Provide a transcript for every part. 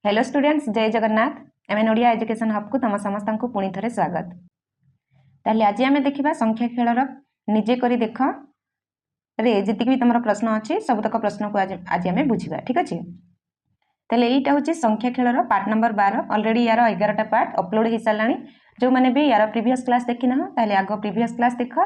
Hello students, Jai Jagannath. एम Odia education hub को तुम समस्त को पुणी थे स्वागत। ताले आज आम देखा संख्या खेलर निजे करी देख रे जी भी तुम प्रश्न अच्छे सबतक प्रश्न को आज आम बुझा। ठीक अच्छे, ताले यहीटा हूँ संख्या खेलर पार्ट नंबर 12। अलरेडी यार 11टा पार्ट अपलोड हो सारा। जो मैंने भी यार प्रीवियस क्लास देखी ना ताले आग प्रीवियस क्लास देख,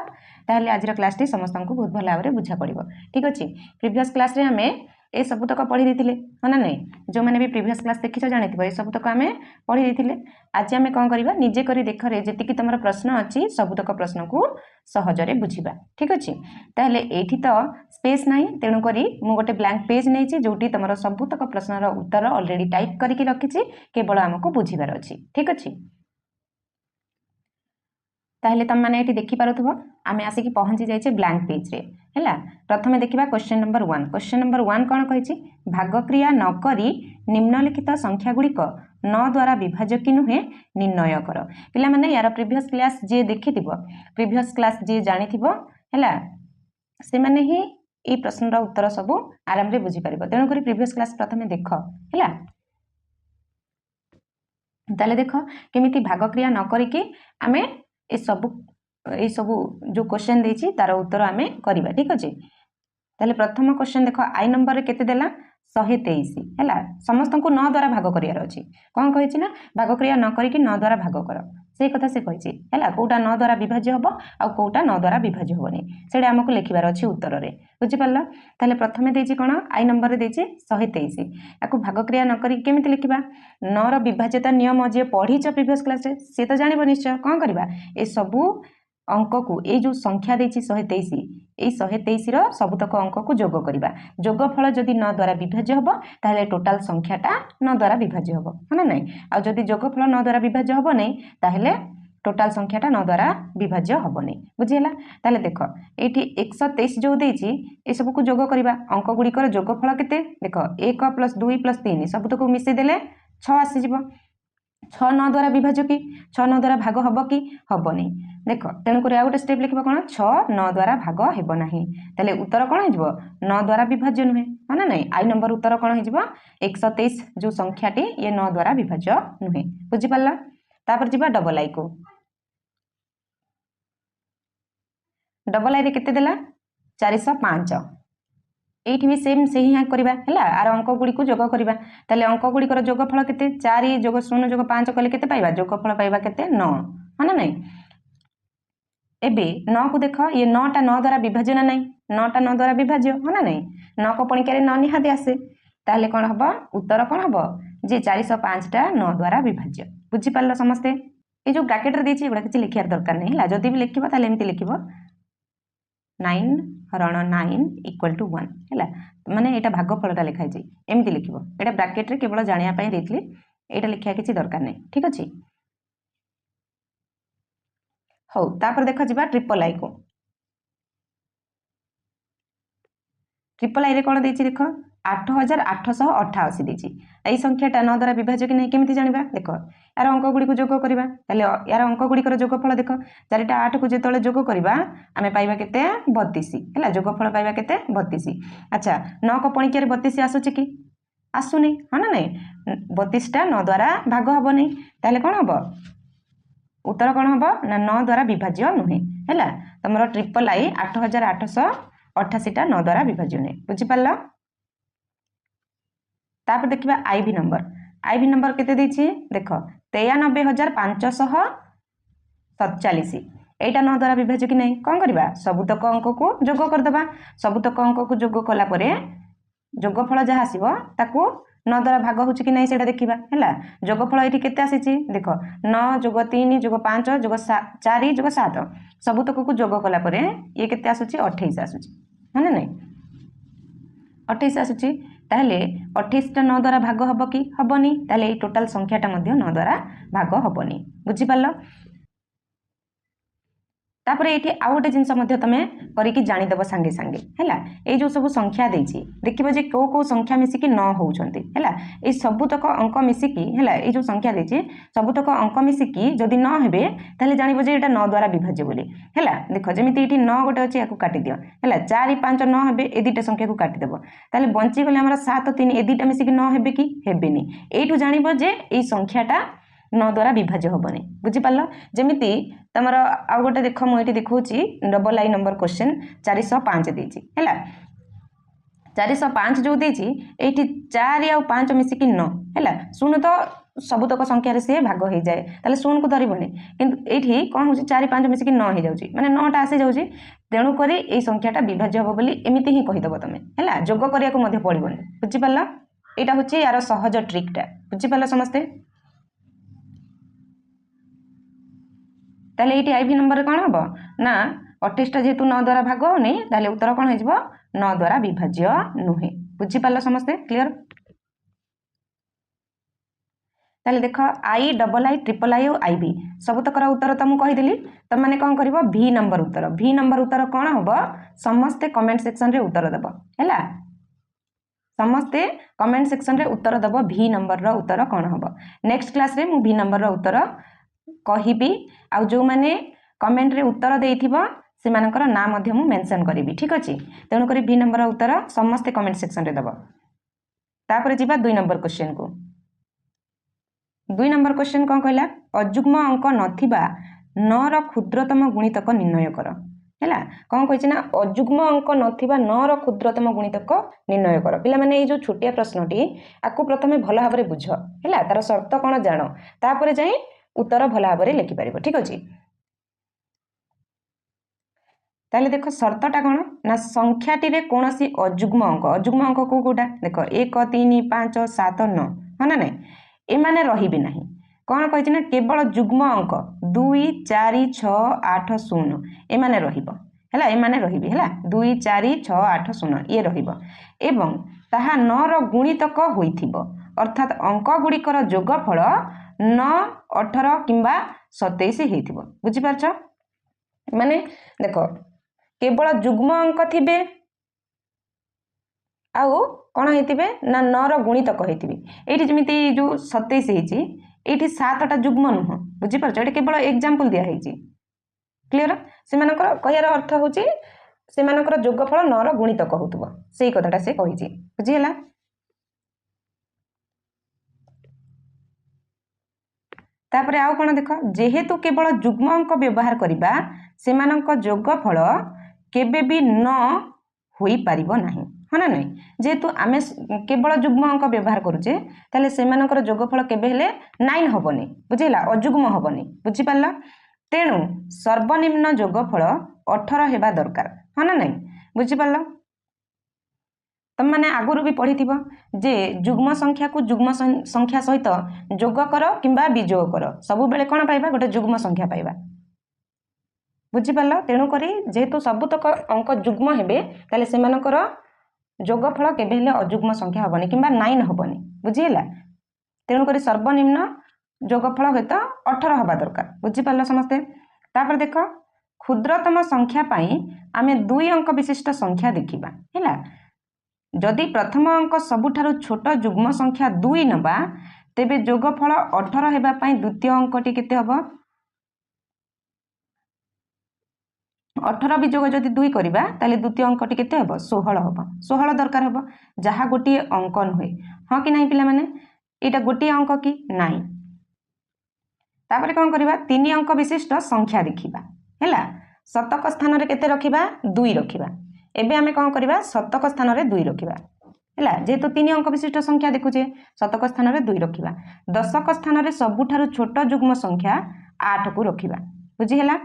ताले आज क्लास टी समस्त को बहुत भल भाव में बुझा पड़ो। ठीक अच्छे, प्रीवियस क्लास रे आमे ए सबुतक पढ़ी देते हाँ ना नहीं। जो मैंने भी प्रीवियस क्लास देखी जानते ये सबुतक आम पढ़ी देते। आज आम कौन करवा निजे कर देख रे जी तुम प्रश्न अच्छी सबुतक प्रश्न को सहजरे बुझा। ठीक अच्छे, ताहले एठी तो स्पेस ना तेणुक मुझे गोटे ब्लैंक पेज नहीं जोटी तुम सबुतक प्रश्नर उत्तर ऑलरेडी टाइप करके रखी केवल आमको बुझीबार अच्छी। ठीक अच्छे, ताहले तुम मैंने ये देखिपु आम आसिक पहुँची जाइए ब्लैंक पेज रे है। प्रथम देखा क्वेश्चन नंबर 1। क्वेश्चन नंबर 1 कौन कही भागक्रिया नक निम्नलिखित संख्या गुड़िक 9 द्वारा विभाज्य कि नुहे निर्णय कर। पिला माने यार प्रीवियस क्लास जी देखि प्रीवियस क्लास जी जानी है से माने ही ये प्रश्नर उत्तर सब आराम से बुझीपार। तेणुक प्रीवियस क्लास प्रथम देख है। ताले देख केमिति भागक्रिया न करिके आमे ए सबू जो क्वेश्चन देछि तार उत्तर आमे करिबा। ठीक अच्छे, ताले प्रथम क्वेश्चन देख आई नंबर रे केते देला 123 है। समस्त को 9 द्वारा भाग करियार अछि। कौन कहिछि ना भागक्रिया न करिके 9 द्वारा भाग कर से कथा से कहिछि है। कोटा 9 द्वारा विभाज्य हबो आ कोटा 9 द्वारा विभाज्य हबोनी सेडा हमको लिखिबार अछि उत्तर रे। बुझि पारला? ताले प्रथमे देछि कोन आई नंबर रे देछि 123 याकू भागक्रिया न करिके केमिति लिखिबा 9 रो विभाज्यता नियम जे पढिछ प्रीवियस क्लास रे से तो जानिबो निश्चय। कौन करबा ए सबू अंक को ये जो संख्या देछि 123 ये 123 रो सबुतक अंक को जोग करिबा। जोगफल जदि 9 द्वारा विभाज्य हबो ताहले टोटल संख्याटा 9 द्वारा विभाज्य हबो ना नहीं। आ जदि जोगफल 9 द्वारा विभाज्य हबो नहीं ताहले टोटल संख्याटा 9 द्वारा विभाज्य हबो नहीं। बुझिला? ताहले देख एठी 123 जो देछि ए सब को जोग करिबा। अंक गुड़िकर जोगफल केते देख 1 + 2 + 3 सबुतक मिसि देले 6 आसी जिवो। 6 9 द्वारा विभाज्य कि 6 9 द्वारा भाग हबो कि हबो नहीं। देख तेणुक आ गोटे स्टेप लिखा कौन 6 9 द्वारा भाग हेब नहीं। ताले उत्तर कौन हो 9 द्वारा विभाज्य नुहे हाँ ना नहीं। आई नंबर उत्तर कौन हो 123 जो संख्याटी ये 9 द्वारा विभाज्य नुहे। बुझिपार? तापर जी डबल आई को डबल आई केते देला 405 एठी भी सेम से ही करबा हैला। आर अंक गुडी को जोग करबा ताले अंक गुडी कर जोगफल केते 4 जोग 0 जोग 5 कले केते पाइबा जोगफल पाइबा केते 9 हाँ ना नहीं। एबे 9 को देख ये 9 टा 9 द्वारा विभाज्य ना नहीं 9 टा 9 द्वारा विभाज्य हाँ ना नहीं। 9 को पणिका 9 निहाती आसे ताहले कौन हम उत्तर कौन हम जे 405 टा 9 द्वारा विभाज्य। बुझिपार समस्ते? ये जो ब्रैकेट रे देछि एबडा किछि लिखियार दरकार नहीं है। जदि भी लिखिबो ताहले एमति लिखिबो 9 हरण 9 = 1 है। माने एटा भागफलटा लिखाइ जे एमति लिखिबो। एटा ब्रैकेट रे केवल जानिया पई देथिली एटा लिखिया किछि दरकार नहीं। ठीक अछि, हो तापर देख जिबा ट्रिपल आई को। ट्रिपल आई रे कौन देछि देख 8888 देछि। एई संख्याटा 9 द्वारा विभाज्य कि नहीं केमिति जानिबा देख यार अंक गुडी को जोग करबा ताले यार अंक गुडी कर जोगफल देख 4 8 को जेतले जोग करबा आमे पाइबा केते 32 हैला। जोगफल पाइबा केते 32। अच्छा 9 को पणिका रे 32 आसुछि कि आसुनी हाँ ना नहीं। 32 टा 9 द्वारा भाग हबो नहीं ताले कौन हबो उत्तर कौन हम ना 9 द्वारा विभाज्य नुहे है। तुम ट्रिपल आई 8888 टा 9 द्वारा विभाज्य नुहे। बुझिपार? तापर देखिबा आईवी नंबर। आईवी नंबर केते देछि देख 93547 एटा 9 द्वारा विभाज्य कि नहीं। कौन करबा सबुतक अंक को जोग करदबा। सबुतक अंक को जोग कला परे जोगफल जहाँ आसीबो ताकू 9 द्वारा भाग होछि कि नहीं सेटा देखिबा हैला। जोगफल एठी केते आसीछि देख 9 + 3 + 5 + 4 + 7 सबुतक को जोग कला परे ये केते आसुछि 28 आसुछि हाँ ना नहीं। 28 आसुछि ताहले 28 टा 9 द्वारा भाग हबो कि हबोनी ताहले ए टोटल संख्याटा मध्ये 9 द्वारा भाग हबोनी। बुझि पारलो? तापर ये आउ गोटे जिनस तुम करके जानीदेव सांगे सांगे है ये जो सब संख्या देती देखिए जे कौ कौ संख्या मिसिकी 9 होती है सबुतक अंक मिसिकी है ये जो संख्या देती सबुतक अंक मिसिकी जदि 9 हे ताहले जानिबो जे एटा 9 द्वारा विभाज्य बोली है देख जमी ये 9 गोटे अच्छे या काटी दियो है 4 5 9 हे ए दुटा संख्या को काटिदेव ताहले बंची गले आमर 7 3 ए दुटा मिसिकी 9 हे कि हेबेनी एठू जानिबो जे ए संख्याटा 9 द्वारा विभाज्य हेबनी बुझिपाल जमीती तमर आउ गोटे देख मुझे देखा डबल आई नंबर क्वेश्चन 405 देती है 405 जो देती ये 4 आउ 5 मिसिकी 9 है शुण तो सबुतक संख्यार सी भाग हो जाए ताले शून को धरबनी किंतु ये कौन हो 4 5 मिसिकी 9 हो जाए माने 9टा आसी जाऊँगी तेणुक ये संख्याटा विभाज्य हम बोली एमती ही कहीदेव तुम है जोग करने पड़ोनी बुझिपाल यहाँ हूँ यार सहज ट्रिकटा बुझिपाल समस्ते ताले ये आईवी नंबर कौन हम ना 28टा जेहेतु 9 द्वारा भाग होनी ताले उत्तर कौन हो 9 द्वारा विभाज्य नुहे बुझिपाल समस्ते क्लियर ताले देख I double I triple I और आईवी सबुतकर उत्तर तो मुझे कहीदेली तुम मैंने कौन कर भी नंबर उत्तर कौन हम समस्ते कमेंट सेक्शन रे उत्तर देव है समस्ते कमेंट सेक्शन रे उत्तर देव भी नंबर उत्तर कौन हम नेक्स्ट क्लास रे मु भी नंबर उत्तर कहिबी आउ जो माने कमेंट रे उत्तर देइथिबो सेमानकर नाम मध्य मु मेंशन करिवि ठीक अछि तेणु करी भी नंबर उत्तर समस्ते कमेंट सेक्शन रे देबो तापर जिबा 2 नंबर क्वेश्चन को 2 नंबर क्वेश्चन कोन कहला अजुग्म अंक नथिबा 9 रो क्षुद्रतम गुणितक निर्णय कर हैला कोन कहिछि ना अजुग्म अंक नथिबा 9 रो क्षुद्रतम गुणितक निर्णय कर पिला माने ए जो छोटिया प्रश्नटी आकु प्रथमे भलो भाबरे बुझ हैला तार शर्त कोन जानो तापर जाई उत्तर भल भाव में लिखिपर ठीक अच्छे ताले देख शर्तटा कौन ना संख्याटी कौन अजुग्म अंक कौटा देख 1 3 5 7 9 हाँ ना नहीं एमाने रहिबे नहीं कौन कही ना केवल जुग्म अंक 2 4 6 8 0 एमाने रहिबो हैला एमाने रहिबे हैला 2 4 6 8 0 ये रहिबो एवं ताहा 9 रो गुणितक होइथिबो अर्थात अंक गुड़िकर जोगफल 9 18 किंबा 27 हेइथिबो बुझि पारछ माने देखो केवल जुग्म अंक थिबे आउ कौन हेतिबे ना 9 रो गुणितक हेतिबे एठी जेमिति जो 27 हेछि एठी 7टा जुग्म नुह बुझि पारछ एठी केवल एग्जांपल दिया हेछि क्लियर सेमानकर कहियार अर्थ होछि सेमानकर जोगफल 9 रो गुणितक होतबो सेही कथाटा से कहिछि बुझि हला तापर आउ कौन देख जेहेतु केवल जुग्म अंक व्यवहार करबा सेमानक जोगफल केबे भी न होई परिबो नाही हाँ ना नहीं जेहेतु आमे केवल जुग्म अंक व्यवहार करूचे ताले सेमानकर जोगफल केबे हेले 9 हबनी बुझिला अजुग्म हबनी बुझि पारला तेणु सर्वनिम्न जोगफल 18 हेबा दरकार हाँ ना नहीं बुझि पारला तुम मैंने आगुरी भी पढ़ी जे जुग्म संख्या को जुग्म संख्या सहित जोग कर किंबा विजोग कर सबु बेले कौन पाइबा गोटे जुग्म संख्या पाइबा बुझिपार तेणुक जेहेतु सबुतक अंक जुग्म हेबे ताले सेमानकर जोगफल केबे हेले अजुग्म संख्या हबनी किंबा 9 हबनी बुझिला तेणुक सर्वनिम्न जोगफल हेत 18 हबा दरकार बुझिपार समस्ते तापर देख क्षुद्रतम संख्या पाई आमे 2 अंक विशिष्ट संख्या देखिबा हैला जदि प्रथम अंक सबुठारु छोट जुग्म संख्या 2 नबा तेबे जोगफल 18 हेबा पाई द्वितीय अंकटी केते हबो 18 विजोग जदि 2 करिबा ताले द्वितीय अंकटी केते हबो 16 हबो 16 दरकार हबो जहा गोटी अंक नहुए हां कि नहीं पिला माने एटा गोटी अंक कि नहीं तापर कोन करिबा 3 अंक विशिष्ट संख्या देखिबा हैला शतक स्थान रे केते रखिबा 2 रखिबा एबे आमे कोन करिबा शतक स्थान रे 2 रखिबा हैला जेहेतु 3 अंक विशिष्ट संख्या देखुचे शतक स्थान रे 2 रखिबा दशक स्थान रे सबुठारु छोट जुग्म संख्या 8 को रखिबा बुझी हैला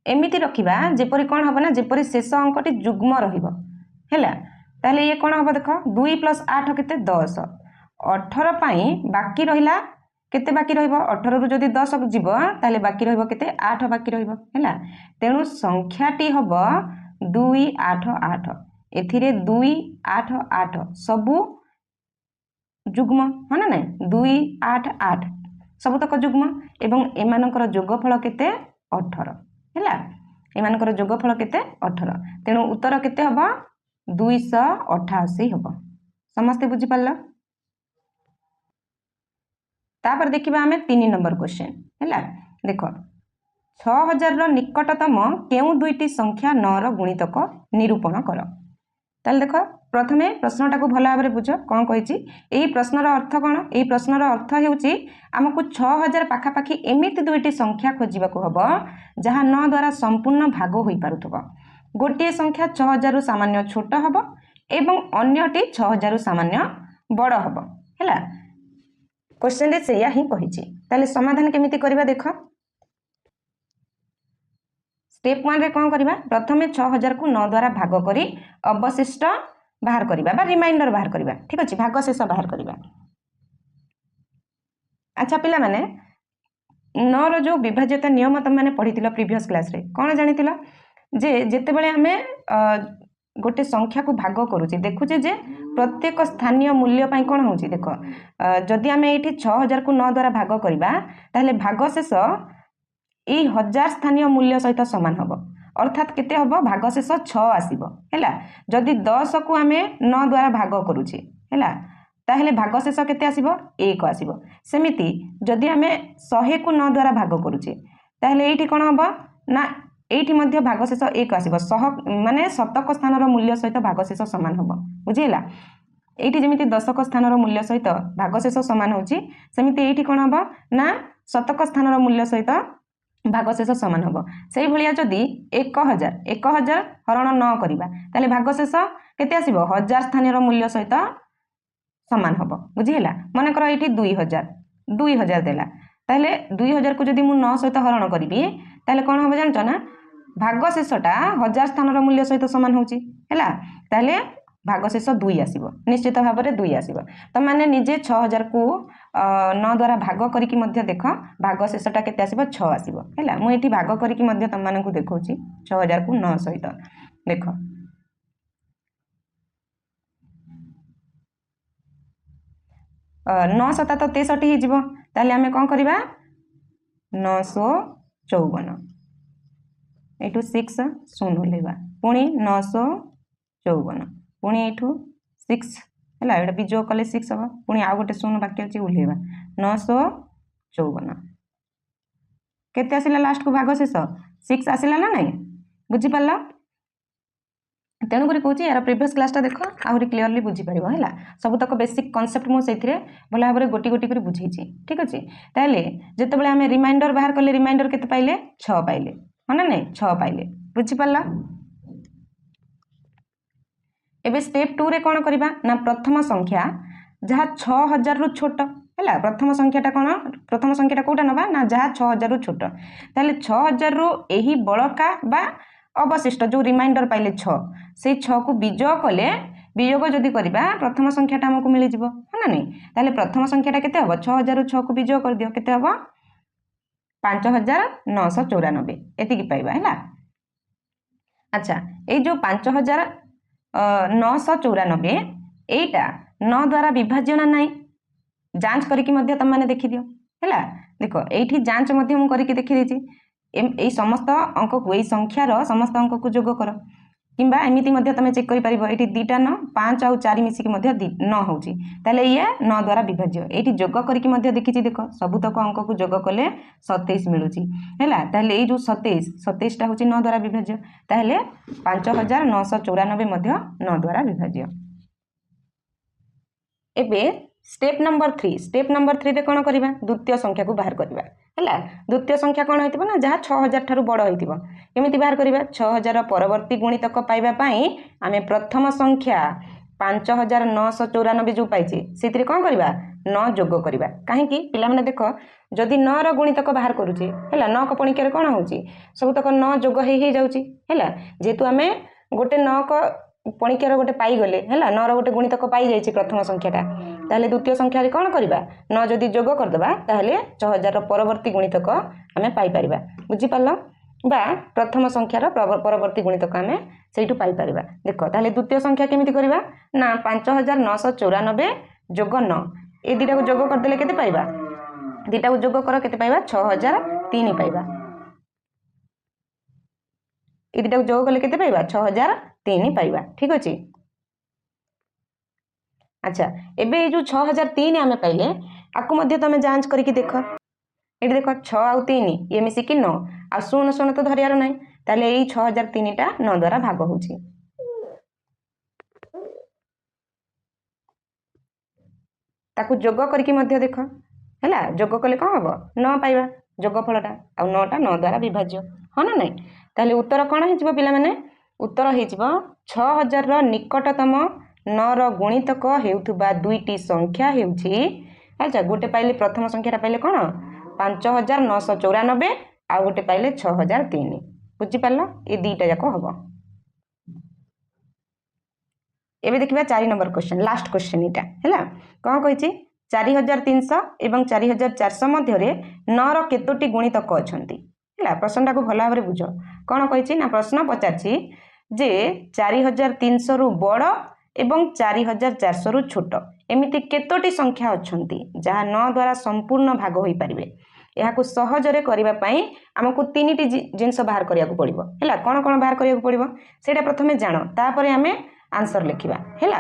एमिति रखिबा जेपरि कोन हबो ना जेपरि शेष अंकटी जुग्म रहिबो हैला ताले ये कोन हबो देखो 2 + 8 केते 10 18 पाई बाकी रहिला केते बाकी रहिबो 18 रु जदि 10 जीवो ताले बाकी रहिबो केते 8 बाकी रहिबो हैला तेनु संख्याटी हबो 2 8 8 एथिरे 2 8 8 सबु जुग्म हाँ ना नहीं 2 8 8 सबुतक जुग्म एवं एमानकर जोगफल केते 18 हैला एमानकर जोगफल केते 18 तेणु उत्तर केते हबो 288 हबो समस्ते बुझी पारल तापर देखिबा हमें 3 नंबर क्वेश्चन हैला देखो 6000 रो निकटतम केउ दुईटी संख्या 9 रो गुणितक निरूपण कर ताले देखो प्रथमे प्रश्नटा को भला भाबरे बुझ कोन कहिची एही प्रश्नर अर्थ कोन एही प्रश्नर अर्थ हेउची हमकु 6000 पाखापाखी एमिति दुईटी संख्या खोजिबा को हबो जहा 9 द्वारा संपूर्ण भाग होई पारुथबो गोटे संख्या 6000 रु सामान्य छोट हबो एवं अन्यटी 6000 रु सामान्य बड़ हबो हैला क्वेश्चन रे सेया ही कहिची ताले समाधान केमिति करबा देखो स्टेप 1 रे कोन करबा प्रथमे 6000 को 9 द्वारा भाग करी अवशिष्ट बाहर करबा बा रिमाइंडर बाहर करबा ठीक अछि भाग शेष बाहर करबा अच्छा पिला माने 9 रो जो विभाज्यता नियम तुम माने पढितिलो प्रीवियस क्लास रे कोन जानितिलो जे जेते बेले हमें गोटे संख्या को भाग करूची देखुचे जे प्रत्येक स्थानीय मूल्य पई कोन होची देखो जदि हमें एठी 6000 को 9 द्वारा भाग करबा ताले भाग शेष ए 1000 स्थानीय मूल्य सहित समान हबो अर्थात केते हबो भाग शेष 6 आसीबो हैला जदि 10 को हमें 9 द्वारा भाग करूची हैला ताहेले भाग शेष केते आसीबो 1 आसीबो सेमिति जदि हमें 100 को 9 द्वारा भाग करूची ताहेले एठी कोन हबो ना एठी मध्य भाग शेष 1 आसीबो 100 माने शतक स्थान रो मूल्य सहित भाग शेष समान हबो बुझिला एठी जेमिति दशक स्थान रो मूल्य सहित भाग शेष समान होची सेमिति एठी कोन हबो ना शतक स्थान रो मूल्य सहित भाग शेष समान हबो सेही भलिया जदी 1000 हरण 9 करिबा ताले भाग शेष केते आसीबो 1000 स्थानीय रो मूल्य सहित समान हबो बुझिला माने कर एठी 2000 देला ताले 2000 को जदी मु 9 सहित हरण करिबी ताले कोन हबो जानचो ना भाग शेषटा 1000 स्थान रो मूल्य सहित समान होची हैला ताले भाग शेष 2 आसीबो निश्चित भाव रे 2 आसीबो त माने निजे 6000 को 9 द्वारा भाग करिकि मध्य देखो भाग शेषटा केते आसीबो 6 आसीबो हैला मु एठी भाग करिकि मध्य तम मानकु देखौची 6000 को 9 सहित देखो 9 7 तो 63 ही जीवो ताले हमें कोन करबा 954 एठू 6 शून्य लेबा पुणी 954 पुणी एठू 6 हैला एटा बिजोग कले 6 हबो पुणी आ गोटे शून्य बाकी अछि उलेबा 954 केते आसिला लास्ट को भाग शेष 6 आसिला ना नहीं बुझी पाला तेणु करी कहूँ यार प्रीवियस क्लासटा देख आहरी क्लीयरली बुझी पार है सब तक बेसिक कनसेप्ट मुझे भल भाव में गोटी गोटी कर बुझे ठीक अच्छे ताहले जिते आम रिमाइंडर बाहर कले रिमाइंडर केते पाइले 6 पाइले हाँ ना नहीं 6 पाइले बुझीपार एबे स्टेप 2 रे कौन करबा ना प्रथम संख्या जहाँ 6000 रु छोट है प्रथम संख्याटा कौन प्रथम संख्याटा कौटा नबा ना जहाँ 6000 रु छोट ताहले 6000 रु एही बड़का बा अवशिष्ट जो रिमाइंडर पाइले 6 से 6 को विजोग कले वियोग जदि करबा प्रथम संख्याटा हमको मिल जिवो है ना नहीं ताहले प्रथम संख्याटा केते हबो 6000 रु 6 को विजोग कर दियो केते हबो 5994 एतिकी पाइबा हैला अच्छा ए जो 5994 एटा 9 द्वारा विभाज्य ना नहीं जांच करिकि मध्य तम माने देखि दियो हैला देखो एठी जांच मध्य मु करिकि देखि देछि ए समस्त अंक को ए संख्यार समस्त अंक को जोग कर किंबा एमिति मध्य तमे चेक करि परिबो एठी 2टा 9 5 और 4 मिसी के मध्य 9 होउची ताले ये 9 द्वारा विभाज्य एठी जोग करिकि मध्य देखिछि देखो सबुतक अंक को जोग कले 27 मिलुची हैला ताले ए जो 27 टा होची 9 द्वारा विभाज्य ताले 5994 मध्य 9 द्वारा विभाज्य एबे स्टेप नंबर 3 रे कोन करबा द्वितीय संख्या को बाहर करबा हैला द्वितीय संख्या कोन होइतिबो ना जहाँ 6000 ठारू बड़ होइतिबो केमिति बाहर करबा 6000 परवर्ती गुणितक पाइबा पई आमे प्रथम संख्या 5994 जो पाइछि सेतिरे कोन करबा 9 जोग करबा काहे कि पिला माने देखो जदि 9 रो गुणितक बाहर करूची हैला 9 को पणिकेर कोन होउची सब तक 9 जोग हे जाउची हैला जेतु आमे गोटे 9 को पणिकेर गोटे पाई गले हैला 9 रो गोटे गुणितक पाई जाइछि प्रथम संख्याटा ताहले द्वितीय संख्या रे कोन करबा 9 जदि जोग कर दबा ताहले 6000 रो परवर्ती गुणितक आमे पाई परिबा बुझी पालो बा प्रथम संख्यार परवर्ती गुणितक आमे सेइटु पाई परिबा देखो ताहले द्वितीय संख्या केमिति करबा ना 5994 जोग 9 ए दिटा को जोग कर देले केते पाइबा दिटा को जोग कर केते पाइबा 6003 पाइबा ये दुटा जोग कले केते पाइबा 6003 पाइबा ठीक अछि। अच्छा एबे जो 6003 आमे पाइले आकु मध्य तमे जांच करके देख ये देख 6 आउ 3 ये मिसिकी 9 आ 0 तो धरियार नाही ताले एई 6003 टा 9 द्वारा भाग होउची ताकू जोग करके मध्य देख हैला जोग कले कौन हबो 9 पाइबा जोगफलटा आ 9 टा 9 द्वारा विभाज्य हाँ ना नहीं ताले उत्तर कौन हेजिबो पिला माने उत्तर हेजिबो 6000 रो निकटतम 9 रो गुणितक हेउथुबा दुईटी संख्या हेउची अच्छा गोटे पाइले प्रथम संख्याटा पाइले कौन 5994 आ गोटे पाइले 6003 बुझी पारलो ए दीटा जाको हबो। एबे देखिबा 4 नंबर क्वेश्चन लास्ट क्वेश्चन इटा हैला कौन कहिची 4300 एवं 4400 मध्य रे 9 रो केतोटी गुणितक अछंती हैला प्रश्नटा को भला भाबरे बुझो कौन कहिची ना प्रश्न पचारची जे 4300 रु बड़ एवं 4400 रु छोट एमिति केतोटी संख्या अछंती जहा 9 द्वारा संपूर्ण भाग होई परिबे याकू सहजरे करिबा पई हमकु तीनिटी जिंस बाहर करिया को पड़िबो हैला कोन कोन बाहर करिया को पड़िबो सेटा प्रथमे जानो तापरे हमें आंसर लिखिबा हैला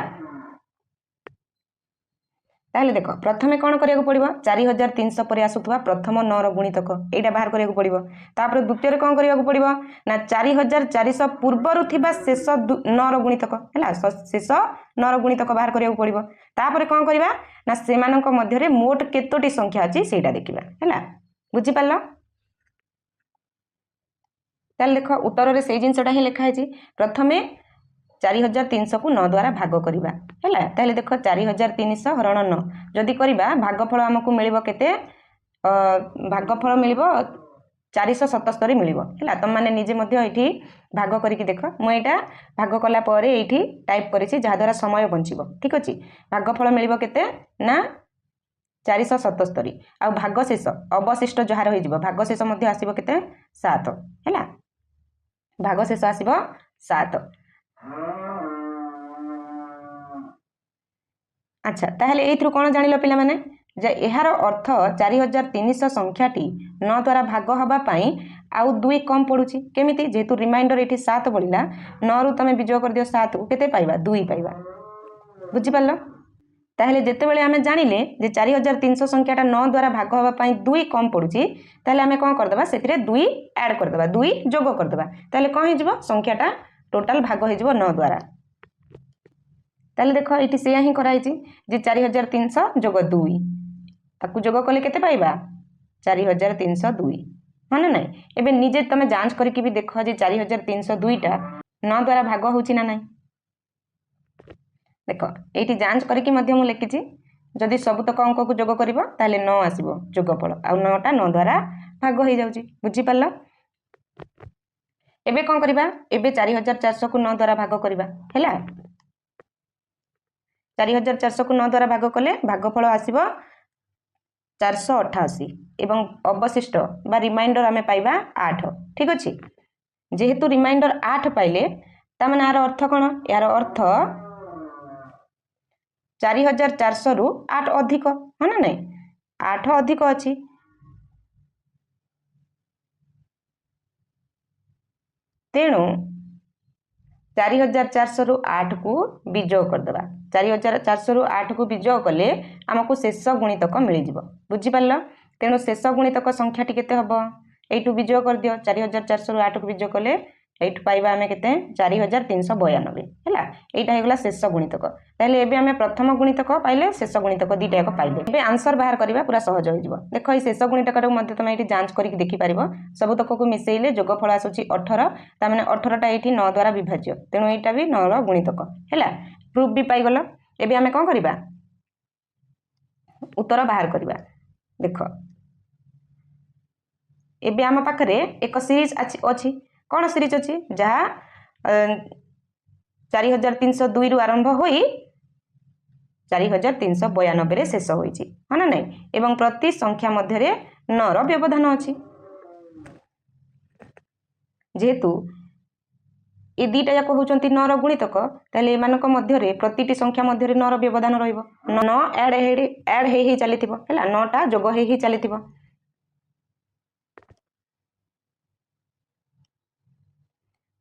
ताले देखो प्रथमे कोन करिया को पड़िबो 4300 परे आसुतबा प्रथम 9 रो गुणितक एटा बाहर करिया को पड़िबो तापर द्वितीय रे कोन करिया को पड़िबो ना 4400 पूर्वरु थिबा शेष 9 रो गुणितक हैला शेष 9 रो गुणितक बाहर करिया को पड़िबो तापर कोन करिबा ना सेमानक मध्य रे मोट केतोटी संख्या अछि सेटा देखिबा हैला बुझी पारलो ताले देखो उत्तर रे सेई जिंसटा ही लिखा है प्रथमे 4300 को 9 द्वारा भाग करिबा हैला ताले देखो 4300 हरण 9 जदी करिबा भागफल हमकु मिलिबो केते भागफल मिलिबो 477 मिलिबो हैला तम माने निजे मध्ये एठी भाग करिकि देखो मु एटा भाग कला परे एठी टाइप करिछि जहा द्वारा समय बंचिबो ठीक अछि भागफल मिलिबो केते ना 477 आ भाग शेष अवशिष्ट जहार होई जिवो भाग शेष मध्ये आसीबो केते 7 हैला भाग शेष आसीबो 7 अच्छा ताहले एथरु कोन जानिलो पिला माने जे एहार अर्थ 4300 संख्याटी 9 द्वारा भाग हबा पई आउ 2 कम पडुची केमिति जेतु रिमाइंडर एठी 7 बढिला 9 रु तमे विजोग कर दियो 7 को केते पाइबा 2 पाइबा बुझी पारलो ताहले जेते बेले हमें जानिले जे 4300 संख्याटा 9 द्वारा भाग हबा पई 2 कम पडुची ताहले हमें कोन कर देबा सेतिरे 2 ऐड कर देबा 2 जोग कर देबा ताहले कोन हे जिवो संख्याटा टोटल भाग हे जिवो 9 द्वारा ताले देखो एठी सेया ही कराई छि जे 4300 जोग 2 ताकू जोग कले केते पाइबा 4302 माने नै एबे निजे तमे जांच करके भी देखो जे 4302 टा 9 द्वारा भाग होउछि ना नै देखो एठी जांच करके मध्य मु लिखि छि जदी सब तक अंक को जोग करबो ताले 9 आसीबो जोगफल आ 9 टा 9 द्वारा भाग होई जाउछि बुझी पारलो एबे कोन करबा एबे 4400 को 9 द्वारा भाग करबा हैला 4400 को 9 द्वारा भाग कले भागफल आसीबो 488 एवं अवशिष्ट बा रिमाइंडर हमें पाइबा 8 ठीक अछि जेहेतु रिमाइंडर 8 पाइले ता माने यार अर्थ कोन यार अर्थ 4400 रु 8 अधिक ह ना नै 8 अधिक अछि तेणु 4400 रु 8 को विजोग कर देबा 4400 रु 8 को विजोग कले हमकु शेष गुणितक मिलि जिवो बुझी पारलो तेणु शेष गुणितक संख्या टी केते हबो एटू विजोग कर दियो 4400 रु 8 को विजोग कले एटू पाइबा हमें केते 4392 हैला एटा हेगला शेष गुणितक ताले एबे हमें प्रथम गुणितक पाइले शेष गुणितक दीटा एक पाइले एबे आंसर बाहर करबा पूरा सहज होई जिवो देखो ए शेष गुणितक मध्ये तमे एटी जांच करिक देखि पारिबो सब तक को मिसेइले जोगफल आसुची 18 ता माने 18 टा एठी 9 द्वारा विभाज्य तेणु एटा भी 9 रो गुणितक हैला प्रूफ भी पाइ गलो एबे हमें कोन करबा उत्तर बाहर करबा देखो एबे हम पाखरे एक सीरीज अछि कोन सीरीज अछि जहा 4302 रु आरंभ होई 4392 रे शेष होईची ह ना नै एवं प्रति संख्या मध्य रे 9 रो व्यवधान अछि जेहेतु ए दीटा जाक होचंती 9 रो गुणितक ताले एमानक मध्य रे प्रतिटी संख्या मध्य रे 9 रो व्यवधान रहइबो 9 ऐड हे चलिथिबो हैला 9 टा जोग हे चलिथिबो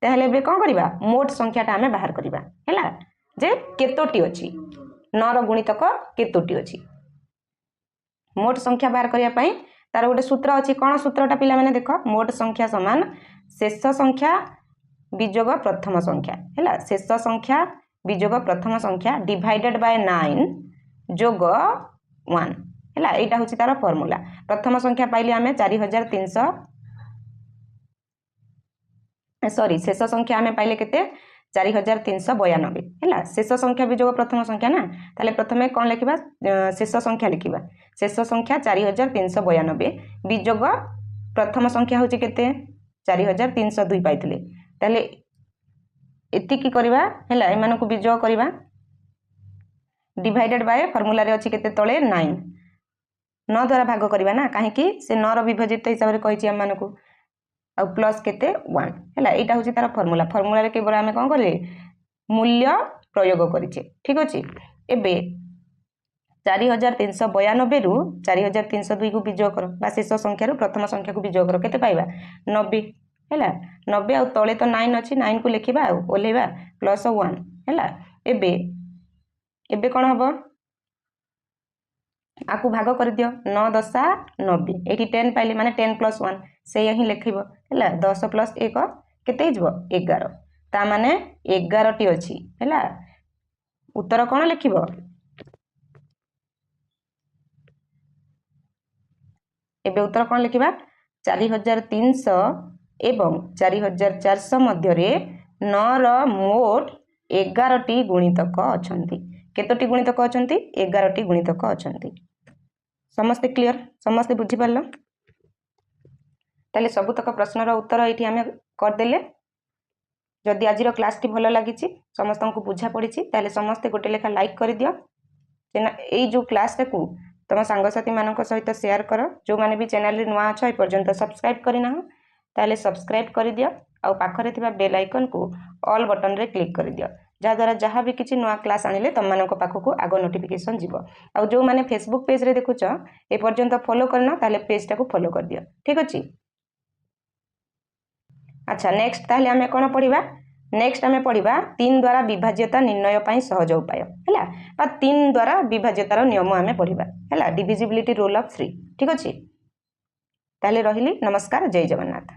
ताहले एबे कोन करिबा मोट संख्याटा आमे बाहर करिबा हैला जे केतोटी अछि 9 रो गुणितक केतोटी अछि मोट संख्या बाहर करिया पई तार गोटे सूत्र अछि कोन सूत्रटा पिला माने देखो मोट संख्या समान शेष संख्या विजोग प्रथम संख्या हैला शेष संख्या विजोग प्रथम संख्या डिवाइडेड बाय 9 जोग 1 हैला एटा होछि तार फार्मूला प्रथम संख्या पाइले आमे 4300 सॉरी शेष संख्या आमे पाइले केते 4392 हैला शेष संख्या विजोग प्रथम संख्या ना ताले प्रथमे कोन लिखिबा शेष संख्या लिखिबा शेष संख्या 4392 विजोग प्रथम संख्या होछि केते 4302 पाइथिले ताले एति की करबा हैला ए मानको विजोग करबा डिवाइडेड बाय फार्मूला रे अछि केते तळे 9 9 द्वारा भाग करबा ना काहे कि से 9 रो विभाजित हिसाब रे कहिछि हम मानको आ प्लस केते 1 हैला एटा होछि तार फार्मूला फार्मूला रे केबरा हमें कोन करले मूल्य प्रयोग करिचे ठीक अछि एबे 4392 रु 4302 को विजोग करो बा शेष संख्या रु प्रथम संख्या को विजोग करो केते पाइबा 90 हैला 90 आ तळे तो 9 अछि 9 को लिखिबा आ ओलेबा प्लस 1 हैला एबे कोन हबो आकु भाग कर दियो 9 10 90 एठी 10 पाइले माने 10 प्लस 1 से यही लिखिबो हैला 10 प्लस 1 केते हिजबो 11 ता माने 11 टी अछि हैला उत्तर कोन लिखिबो एबे उत्तर कोन लिखिबा 4300 एवं 4400 मध्य रे 9 रो मोट 11 टी गुणितक अछंती केतोटी गुणितक अछंती 11 टी गुणितक अछंती समस्त क्लियर समस्त बुझी परलो ताले सबुतक प्रश्नर उत्तर एठी हमें कर देले जदि आजिरो क्लास टी भलो लागिछि समस्त को बुझा पड़िछि ताले समस्त गोटे लेखा लाइक कर दियो एई जो क्लास को तम सांगसाथी मानक सहित शेयर करो जो माने भी चैनल रे नुआ छ ए पर्यंत सब्सक्राइब करिना ताले सब्सक्राइब कर दियो आ पाखरे थिबा बेल आइकन को ऑल बटन रे क्लिक कर दियो जा द्वारा जहाँ भी किसी नुआ क्लास आनिले तुम मानक पाखक आग नोटिफिकेशन जीवो आ जो माने फेसबुक पेज रे देखुछ ए पर्यंत फॉलो करना ताले पेज टाको फॉलो कर दियो ठीक अछि अच्छा नेक्स्ट ताले हमें कोन पढिबा नेक्स्ट हमें पढिबा 3 द्वारा विभाज्यता निर्णय पई सहज उपाय हैला बा 3 द्वारा विभाज्यतार नियम हमें पढिबा हैला डिविजिबिलिटी रूल ऑफ 3 ठीक अछि ताले रहिली नमस्कार जय जगन्नाथ।